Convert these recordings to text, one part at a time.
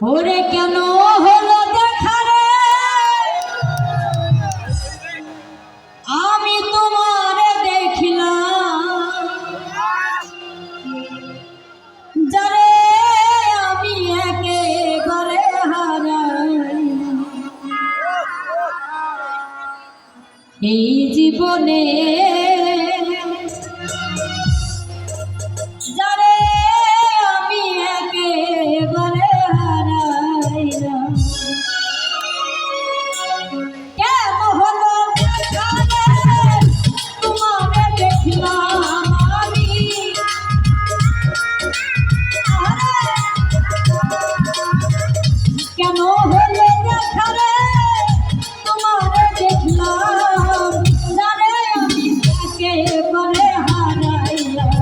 ওরে কেন হলো দেখা রে আমি তোমারে দেখিলাম যারে আমি একেবারে হারাই এই জীবনে যারে আমি একেবারে হারাইলাম কেন হলো দেখা রে তোমারে দেখলাম আমি কেন হলো দেখা রে তোমারে দেখলাম যারে আমি একেবারে হারাইলাম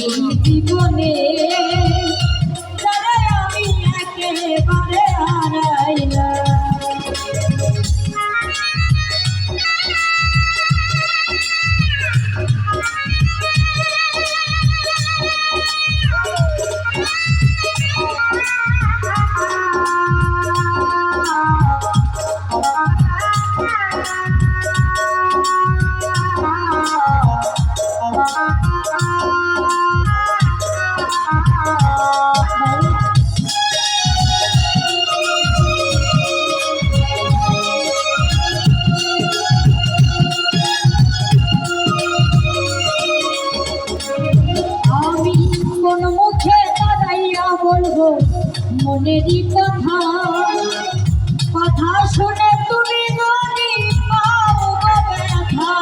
এই জীবনে যারে আমি একেবারে হারাইলাম বলবো মনেরই কথা কথা শুনে তুমি যদি পাও ব্যথা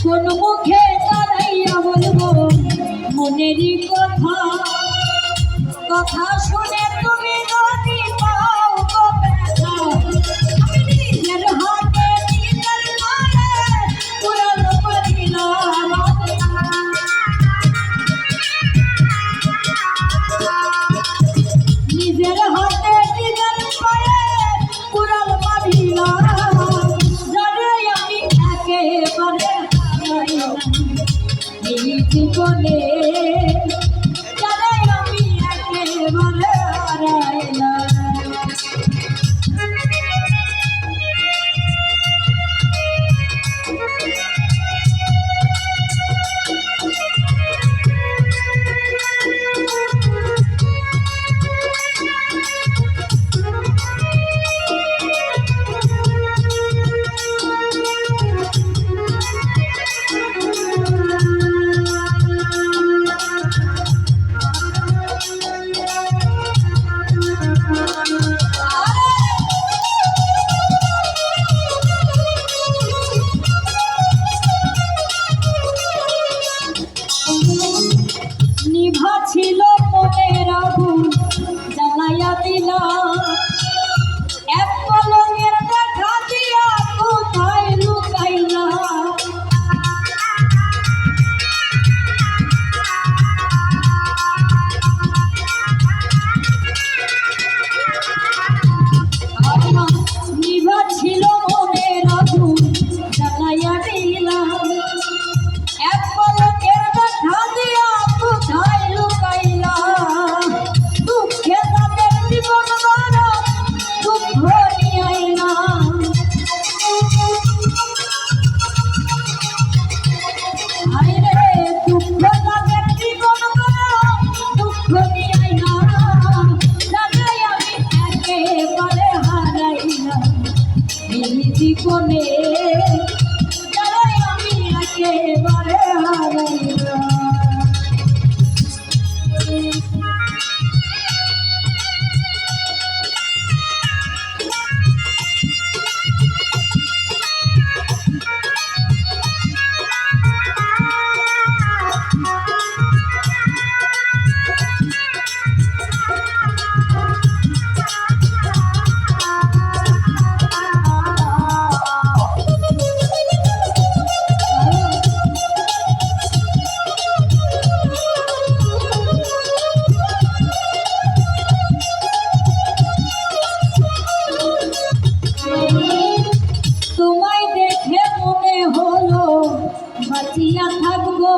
কোন মুখে দাঁড়াইয়া বলবো মনেরই কথা কথা শুনে তুমি যদি পাও ব্যথা নিজের হাতে নিজের মারে পুরাণ করিলাম নিজের হাতে নিজের পায়ে পুরাণ মারিলাম যারে আমি একেবারে হারাইলাম এই জীবনে যারে আমি একেবারে হারাইলাম বাঁচিয়া থাকবো